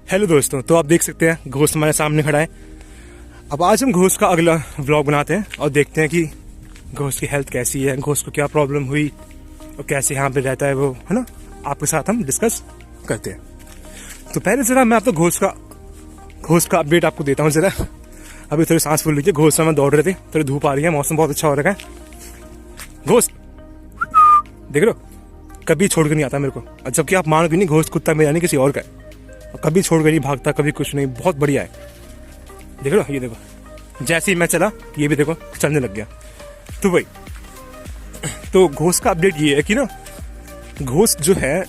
Hello दोस्तों, तो आप देख सकते हैं घोस्ट हमारे सामने खड़ा है। अब आज हम घोस्ट का अगला व्लॉग बनाते हैं और देखते हैं कि घोस्ट की हेल्थ कैसी है, घोस्ट को क्या प्रॉब्लम हुई और कैसे यहाँ पे रहता है वो, है ना। आपके साथ हम डिस्कस करते हैं। तो पहले जरा मैं आपको घोस्ट का अपडेट आपको देता हूँ जरा। अभी थोड़ी सांस फूल लीजिए। घोस्ट में दौड़ रहे थे, थोड़ी धूप आ रही है, मौसम बहुत अच्छा हो रखा है। घोस्ट देख लो, कभी छोड़ के नहीं आता मेरे को। जबकि आप मानोगे नहीं, घोस्ट कुत्ता मेरा नहीं किसी और का है, कभी छोड़ के नहीं भागता, कभी कुछ नहीं, बहुत बढ़िया है। देख लो, ये देखो, जैसे ही मैं चला ये भी देखो चलने लग गया। तो भाई, तो घोस्ट का अपडेट ये है कि ना, घोस्ट जो है,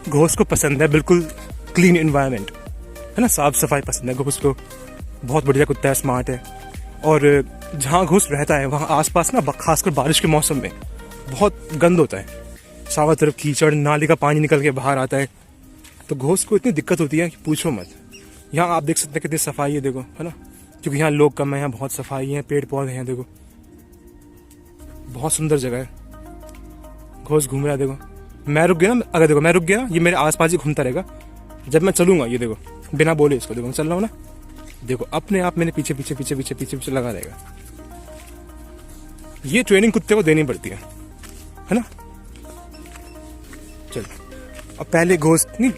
घोस्ट को पसंद है बिल्कुल क्लीन एनवायरनमेंट, है ना, साफ सफाई पसंद है घोस्ट को। बहुत बढ़िया कुत्ता है, स्मार्ट है। और जहाँ घोस्ट रहता है वहाँ आसपास ना, खासकर बारिश के मौसम में बहुत गंद होता है। चारों तरफ कीचड़, नाली का पानी निकल के बाहर आता है। तो घोस्ट को इतनी दिक्कत होती है कि पूछो मत। यहाँ आप देख सकते हैं कितनी सफाई है, देखो, है ना, क्योंकि यहाँ लोग कम है, यहाँ बहुत सफाई है, पेड़ पौधे हैं, देखो बहुत सुंदर जगह है। घोस्ट घूम रहा है, देखो। मैं रुक गया ना, अगर देखो मैं रुक गया, ये मेरे आसपास ही घूमता रहेगा। जब मैं चलूंगा, ये देखो, बिना बोले इसको देखो, मैं चल रहा हूँ ना, देखो अपने आप मेरे पीछे पीछे पीछे पीछे पीछे पीछे लगा रहेगा। ये ट्रेनिंग कुत्ते को देनी पड़ती है ना। चलो, अब पहले घोस्ट नहीं,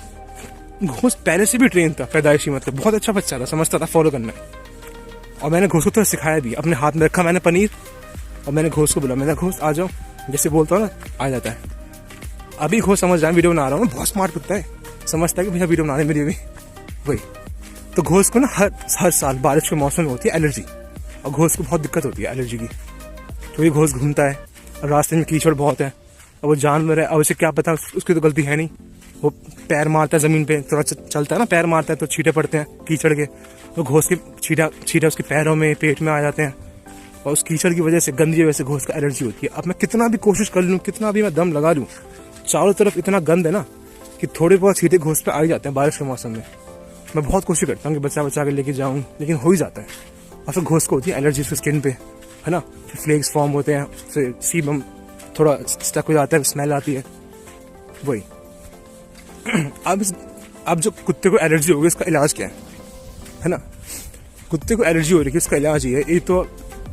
घोस्ट पहले से भी ट्रेन था, पैदाइशी, मतलब बहुत अच्छा बच्चा था, समझता था फॉलो करना। और मैंने घोस्ट को तो सिखाया भी, अपने हाथ में रखा मैंने पनीर, और मैंने घोस्ट को बोला, मैंने घोस्ट आ जाओ, जैसे बोलता हूँ ना, आ जाता है। अभी घोस्ट समझ रहा है वीडियो बना रहा हूँ, बहुत स्मार्ट कुत्ता है, समझता है कि भैया वीडियो बनाने मेरी भी वही। तो घोस्ट को ना हर साल बारिश के मौसम में होती है एलर्जी, और घोस्ट को बहुत दिक्कत होती है एलर्जी की। तो ये घोस्ट घूमता है, और रास्ते में कीचड़ बहुत है, और वो जानवर है, और उसे क्या पता, उसकी तो गलती है नहीं। वो पैर मारता है ज़मीन पे, थोड़ा चलता है ना, पैर मारता है तो छींटे पड़ते हैं कीचड़ के। तो घोस्ट के छींटे उसके पैरों में, पेट में आ जाते हैं, और उस कीचड़ की वजह से, गंदगी की वजह से घोस्ट का एलर्जी होती है। अब मैं कितना भी कोशिश कर लूँ, कितना भी मैं दम लगा लूँ, चारों तरफ इतना गंद है ना कि थोड़े बहुत छींटे घोस्ट पे आ ही जाते हैं बारिश के मौसम में। मैं बहुत कोशिश करता हूँ कि बचा के लेके जाऊँ, लेकिन हो ही जाता है। और फिर घोस्ट को होती है एलर्जी उसकी स्किन पे, है ना, फिर फ्लेक्स फॉर्म होते हैं, फिर सीबम थोड़ा स्टक हो जाता है, स्मेल आती है, वही। अब जो कुत्ते को एलर्जी होगी, इसका इलाज क्या है ना। कुत्ते को एलर्जी हो रही है, इसका इलाज ये है, एक तो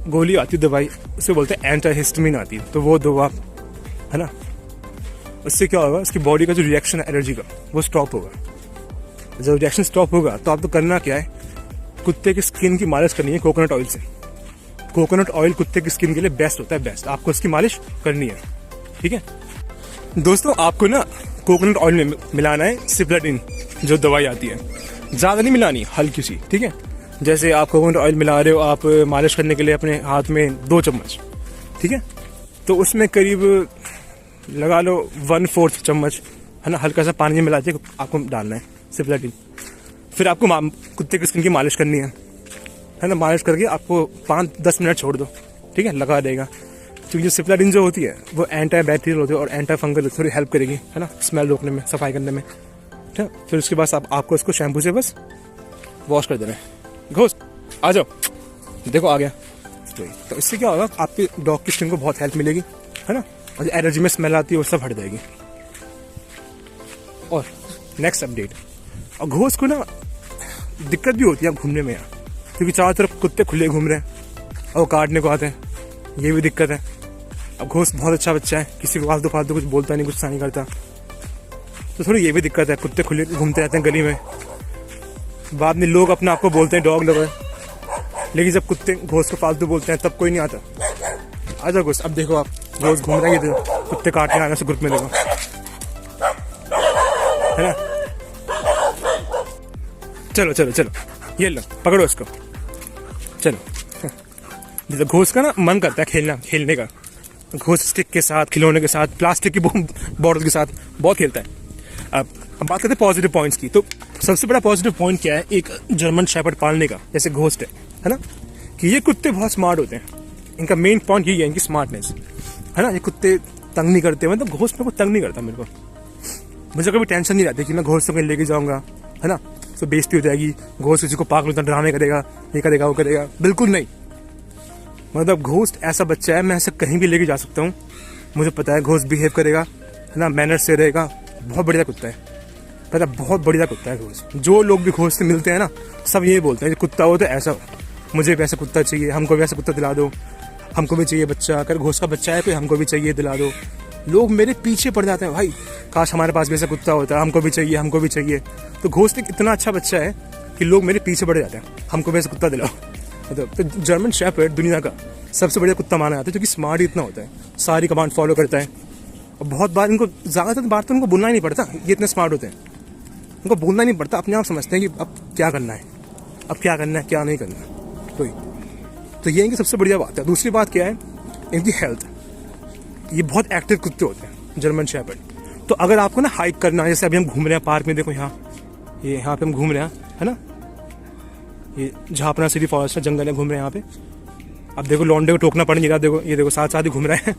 गोली आती है, दवाई, उसे बोलते हैं एंटाहिस्टामिन आती है, तो वो दवा, है ना, उससे क्या होगा, उसकी बॉडी का जो रिएक्शन है एलर्जी का, वो स्टॉप होगा। जब रिएक्शन स्टॉप होगा तो आपको करना क्या है, कुत्ते की स्किन की मालिश करनी है कोकोनट ऑयल से। कोकोनट ऑयल कुत्ते की स्किन के लिए बेस्ट होता है, बेस्ट। आपको इसकी मालिश करनी है, ठीक है दोस्तों। आपको ना कोकोनट ऑयल में मिलाना है सिप्लाटिन, जो दवाई आती है, ज़्यादा नहीं मिलानी, हल्की सी, ठीक है। जैसे आप कोकोनट ऑयल मिला रहे हो, आप मालिश करने के लिए अपने हाथ में 2 चम्मच, ठीक है, तो उसमें करीब लगा लो 1/4 चम्मच, है ना, हल्का सा पानी में मिला के आपको डालना है सिप्लाटिन। फिर आपको कुत्ते की स्किन की मालिश करनी है ना। मालिश करके आपको 5-10 मिनट छोड़ दो, ठीक है, लगा देगा। क्योंकि जो सिप्लाटिन जो होती है वो एंटी बैक्टीरियल होती है और एंटी फंगल, थोड़ी हेल्प करेगी, है ना, स्मेल रोकने में, सफाई करने में, ठीक है। फिर उसके बाद आपको इसको शैम्पू से बस वॉश कर देना है। घोस्ट आ जाओ, देखो आ गया। तो इससे क्या होगा, आपके डॉग की स्किन को बहुत हेल्प मिलेगी, है ना, और जो एलर्जी में स्मेल आती है वो सब हट जाएगी। और नेक्स्ट अपडेट, और घोस्ट को ना दिक्कत भी होती है घूमने में, क्योंकि चारों तरफ कुत्ते खुले घूम रहे हैं और वो काटने को आते हैं, ये भी दिक्कत है। अब घोस्ट बहुत अच्छा बच्चा है, किसी को फालतू कुछ बोलता नहीं, गुस्सा नहीं करता, तो थोड़ी ये भी दिक्कत है। कुत्ते खुले घूमते रहते हैं गली में, बाद में लोग अपने आप को बोलते हैं डॉग लवर, लेकिन जब कुत्ते घोस्ट को फालतू बोलते हैं तब कोई नहीं आता। आ जाओ घोस्ट, अब देखो आप, घोस्ट घूम रहे हैं, कुत्ते काटने आने से ग्रुप में, देखो, है ना। चलो चलो चलो, ये लो, पकड़ो इसको, चलो। जैसे घोस्ट का ना मन करता है खेलने का, घोस्ट स्टिक के साथ, खिलौने के साथ, प्लास्टिक की बॉटल के साथ बहुत खेलता है। अब हम बात करते हैं पॉजिटिव पॉइंट्स की। तो सबसे बड़ा पॉजिटिव पॉइंट क्या है एक जर्मन शेफर्ड पालने का, जैसे घोस्ट है ना, कि ये कुत्ते बहुत स्मार्ट होते हैं। इनका मेन पॉइंट यही है, इनकी स्मार्टनेस, है ना। ये कुत्ते तंग नहीं करते, मतलब घोस्ट में को तंग नहीं करता मेरे को। मुझे कभी टेंशन नहीं रहती कि मैं घोस्ट को कहीं लेके जाऊंगा, है ना, तो बेइज्जती हो जाएगी, घोस्ट किसी को पागल उतना ड्रामे करेगा, ये करेगा वो करेगा, बिल्कुल नहीं। मतलब घोस्ट ऐसा बच्चा है, मैं ऐसे कहीं भी लेके जा सकता हूँ, मुझे पता है घोस्ट बिहेव करेगा, है ना, मैनर्स से रहेगा, बहुत बढ़िया कुत्ता है। पता बहुत बढ़िया कुत्ता है घोस्ट। जो लोग भी घोस्ट से मिलते हैं ना, सब यही बोलते हैं कि कुत्ता हो तो ऐसा हो, मुझे भी ऐसा कुत्ता चाहिए, हमको भी ऐसा कुत्ता दिला दो, हमको भी चाहिए बच्चा, अगर घोस्ट का बच्चा है तो हमको भी चाहिए, दिला दो। लोग मेरे पीछे पड़ जाते हैं, भाई काश हमारे पास भी ऐसा कुत्ता होता, हमको भी चाहिए, हमको भी चाहिए। तो घोस्ट एक इतना अच्छा बच्चा है कि लोग मेरे पीछे पड़ जाते हैं, हमको भी ऐसा कुत्ता दिलाओ। मतलब तो जर्मन शेफर्ड दुनिया का सबसे बढ़िया कुत्ता माना जाता है, क्योंकि स्मार्ट इतना होता है, सारी कमांड फॉलो करता है। और बहुत बार इनको ज़्यादातर बार तो उनको बोलना ही नहीं पड़ता, ये इतने स्मार्ट होते हैं, उनको बोलना नहीं पड़ता, अपने आप समझते हैं कि अब क्या करना है, अब क्या करना है, क्या नहीं करना है। तो ये इनकी सबसे बढ़िया बात है। दूसरी बात क्या है, इनकी हेल्थ। ये बहुत एक्टिव कुत्ते होते हैं जर्मन शेफर्ड। तो अगर आपको ना हाइक करना है, जैसे अभी हम घूम रहे हैं पार्क में, देखो यहाँ पे हम घूम रहे हैं, है ना, ये झापना सिटी फॉरेस्ट है, जंगल है, घूम रहे हैं यहाँ पे। अब देखो लौंडे को टोकना पड़ नहीं रहा, देखो ये देखो साथ साथ ही घूम रहे हैं।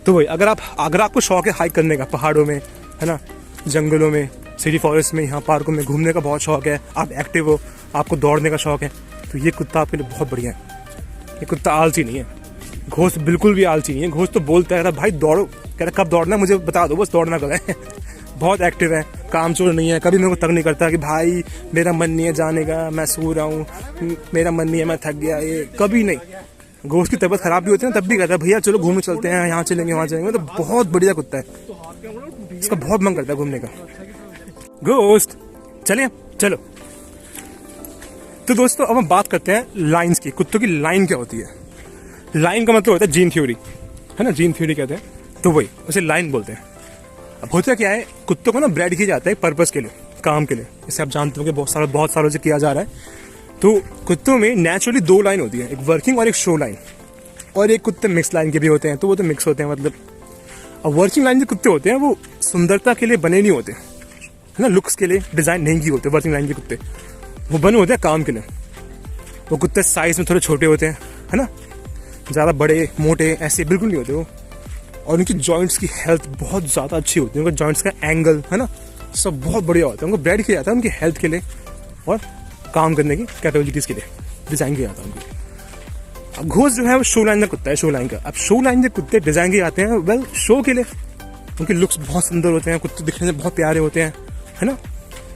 तो वही अगर आपको शौक है हाइक करने का, पहाड़ों में, है ना, जंगलों में, सिटी फॉरेस्ट में, यहाँ पार्कों में घूमने का बहुत शौक है, आप एक्टिव हो, आपको दौड़ने का शौक है, तो ये कुत्ता आपके लिए बहुत बढ़िया है। ये कुत्ता आलसी नहीं है, घोस्ट बिल्कुल भी आलसी नहीं है। घोस्ट तो बोलता है भाई दौड़ो, कह रहा कब दौड़ना है मुझे बता दो, बस दौड़ना कब है। बहुत एक्टिव है, कामचोर नहीं है, कभी मेरे को तंग नहीं करता कि भाई मेरा मन नहीं है जाने का, मैं सो रहा हूँ, मेरा मन नहीं है, मैं थक गया, ये कभी नहीं। घोस्ट की तबीयत खराब भी होती है ना, तब भी कहता है भैया चलो घूमने चलते हैं, यहाँ चलेंगे वहाँ चलेंगे। तो बहुत बढ़िया कुत्ता है, इसका बहुत मन करता है घूमने का। घोस्ट चलिए चलो। तो दोस्तों अब हम बात करते हैं लाइन्स की। कुत्तों की लाइन क्या होती है? लाइन का मतलब होता है जीन थ्योरी, है ना, जीन थ्योरी कहते हैं, तो वही उसे लाइन बोलते हैं। अब होता क्या है, कुत्तों को ना ब्रेड किया जाता है पर्पस के लिए, काम के लिए, जैसे आप जानते हो कि बहुत सालों से किया जा रहा है। तो कुत्तों में नेचुरली दो लाइन होती है, एक वर्किंग और एक शो लाइन, और एक कुत्ते मिक्स लाइन के भी होते हैं, तो वो तो मिक्स होते हैं मतलब। अब वर्किंग लाइन के कुत्ते होते हैं वो सुंदरता के लिए बने नहीं होते, है ना, लुक्स के लिए डिजाइन नहीं किए होते। वर्किंग लाइन के कुत्ते वो बने होते हैं काम के लिए। वो कुत्ते साइज में थोड़े छोटे होते हैं, है ना, ज़्यादा बड़े मोटे ऐसे बिल्कुल नहीं होते वो। और उनकी जॉइंट्स की हेल्थ बहुत ज़्यादा अच्छी होती है, उनका जॉइंट्स का एंगल, है ना, सब बहुत बढ़िया होता है। उनको ब्रेड किया जाता है उनकी हेल्थ के लिए और काम करने की कैपेबिलिटीज़ के लिए डिज़ाइन किया जाता है उनकी। अब घोस्ट जो है वो शो लाइन का कुत्ता है, शो लाइन का। अब शो लाइन के कुत्ते डिज़ाइन किए जाते हैं वेल शो के लिए, उनके लुक्स बहुत सुंदर होते हैं, कुत्ते दिखने में बहुत प्यारे होते हैं, है ना।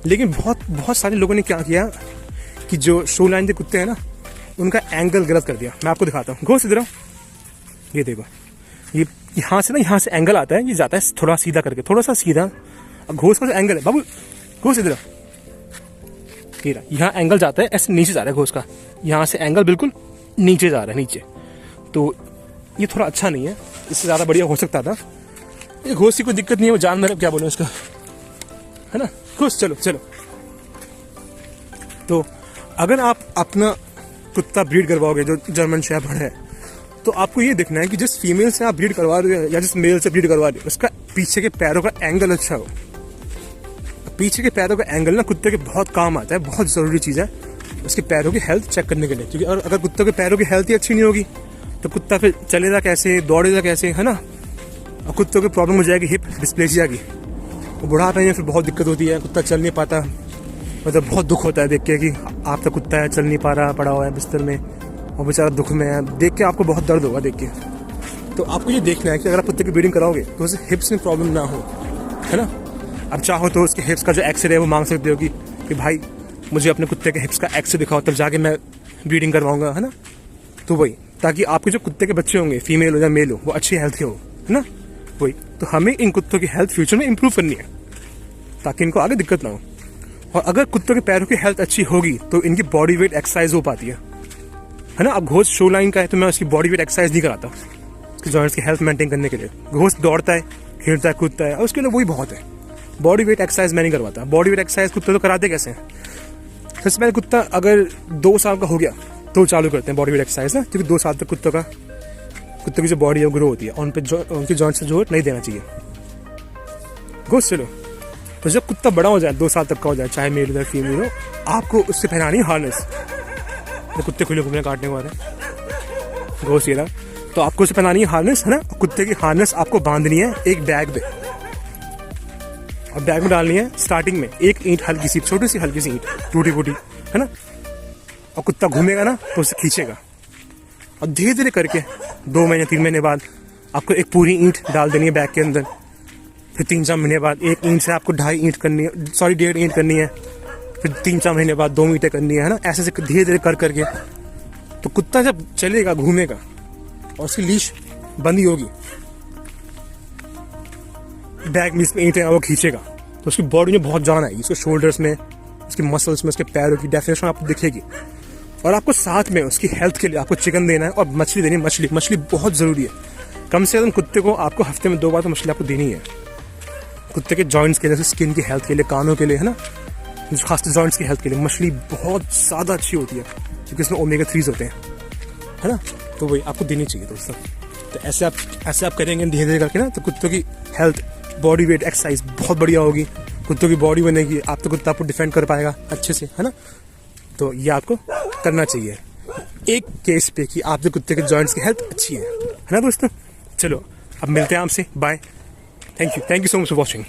लेकिन बहुत सारे लोगों ने क्या किया कि जो शो लाइन के कुत्ते हैं ना, उनका एंगल गलत कर दिया। मैं आपको दिखाता हूँ, घोस्ट इधर आओ, ये देखो, ये यहाँ से एंगल आता है, ये जाता है थोड़ा सीधा करके, थोड़ा सा सीधा। अब घोस्ट का जो एंगल है, बाबू घोस्ट इधर आओ, यहाँ एंगल जाता है ऐसे नीचे जा रहा है घोस्ट का, यहाँ से एंगल बिल्कुल नीचे जा रहा है, नीचे। तो ये थोड़ा अच्छा नहीं है, इससे ज़्यादा बढ़िया हो सकता था। ये घोस्ट की कोई दिक्कत नहीं है, वो जानवर है, क्या बोलूं इसका, है ना। घोस्ट चलो चलो। तो अगर आप अपना कुत्ता ब्रीड करवाओगे जो जर्मन शेफर्ड है, तो आपको ये देखना है कि जिस फीमेल से आप ब्रीड करवा रहे हो या जिस मेल से ब्रीड करवा रहे हो, उसका पीछे के पैरों का एंगल अच्छा हो। पीछे के पैरों का एंगल ना कुत्ते के बहुत काम आता है, बहुत ज़रूरी चीज़ है उसके पैरों की हेल्थ चेक करने के लिए। क्योंकि अगर कुत्तों के पैरों की हेल्थ ही अच्छी नहीं होगी तो कुत्ता फिर चलेगा कैसे, दौड़ेगा कैसे, है ना। और कुत्तों की प्रॉब्लम हो जाएगी हिप डिस्प्लेसिया की, वो बुढ़ापे में फिर बहुत दिक्कत होती है, कुत्ता चल नहीं पाता। मतलब बहुत दुख होता है देख के कि आपका कुत्ता है, चल नहीं पा रहा, पड़ा हुआ है बिस्तर में और बेचारा दुख में है, देख के आपको बहुत दर्द होगा देख के। तो आपको ये देखना है कि अगर आप कुत्ते की ब्रीडिंग कराओगे तो उसे हिप्स में प्रॉब्लम ना हो, है ना। अब चाहो तो उसके हिप्स का जो एक्सरे है वो मांग सकते हो कि भाई मुझे अपने कुत्ते के हिप्स का एक्सरे दिखाओ, तब जाके मैं ब्रीडिंग करवाऊंगा, है ना। तो वही, ताकि आपके जो कुत्ते के बच्चे होंगे, फीमेल हो या मेल हो, वो अच्छी हेल्थ के हो, है ना। वही, तो हमें इन कुत्तों की हेल्थ फ्यूचर में इंप्रूव करनी है ताकि इनको आगे दिक्कत ना हो। और अगर कुत्तों के पैरों की हेल्थ अच्छी होगी तो इनकी बॉडी वेट एक्सरसाइज हो पाती है ना। अब घोस्ट शो लाइन का है तो मैं उसकी बॉडी वेट एक्सरसाइज नहीं कराता उसकी जॉइंट्स की हेल्थ मेंटेन करने के लिए। घोस्ट दौड़ता है, खेलता है, कूदता है, और उसके लिए वही बहुत है। बॉडी वेट एक्सरसाइज मैं नहीं करवाता। बॉडी वेट एक्सरसाइज कुत्ते तो कराते कैसे हैं? सबसे पहले कुत्ता अगर 2 साल का हो गया तो चालू करते हैं बॉडी वेट एक्सरसाइज ना, क्योंकि 2 साल तक कुत्ते की जो बॉडी है ग्रो होती है और उन पर उनकी जॉइंट्स से जोर नहीं देना चाहिए। घोस्ट चलो, तो जब कुत्ता बड़ा हो जाए, 2 साल तक का हो जाए, चाहे मेल हो फीमेल हो, आपको उससे पहनानी हार्नेस। तो कुत्ते खुले घूमने काटने को आ रहे हैं, घोस्ट ये रहा, तो आपको उसे पहनानी है हार्नेस, है ना। कुत्ते की हार्नेस आपको बांधनी है एक बैग में, और बैग में डालनी है स्टार्टिंग में 1 ईंट, हल्की सी, छोटी सी हल्की सी ईंट, टूटी फूटी, है ना। और कुत्ता घूमेगा ना तो उसे खींचेगा, और धीरे धीरे करके 2 महीने 3 महीने बाद आपको एक पूरी ईंट डाल देनी है बैग के अंदर। फिर 3-4 महीने बाद 1 ईंट से आपको 2.5 ईंट करनी है, सॉरी 1.5 ईंट करनी है, फिर 3-4 महीने बाद 2 ईंटें करनी है ना। ऐसे ऐसे धीरे धीरे कर करके तो कुत्ता जब चलेगा, घूमेगा और उसकी लीश बंदी होगी, बैग में इसमें ईंटें वो खींचेगा, तो उसकी बॉडी में बहुत जान आएगी, उसके शोल्डर्स में, उसके मसल्स में, उसके पैरों की डेफिनेशन आपको दिखेगी। और आपको साथ में उसकी हेल्थ के लिए आपको चिकन देना है और मछली देनी है। मछली बहुत ज़रूरी है। कम से कम कुत्ते को आपको हफ्ते में 2 बार तो मछली आपको देनी है, कुत्ते के जॉइंट्स के लिए, स्किन की हेल्थ के लिए, कानों के लिए, है ना, खासकर जॉइंट्स की हेल्थ के लिए मछली बहुत ज़्यादा अच्छी होती है, क्योंकि इसमें ओमेगा 3 होते हैं, है ना। तो वही आपको देनी चाहिए दोस्तों। तो ऐसे आप करेंगे धीरे धीरे करके ना, तो कुत्तों की हेल्थ, बॉडी वेट, एक्सरसाइज बहुत बढ़िया होगी, कुत्तों की बॉडी बनेगी, आप तो कुत्ता आपको डिफेंड कर पाएगा अच्छे से, है ना। तो ये आपको करना चाहिए एक केस पे कि आपके कुत्ते के जॉइंट्स की हेल्थ अच्छी है ना दोस्तों। चलो अब मिलते हैं आपसे, bye, thank you so much for watching.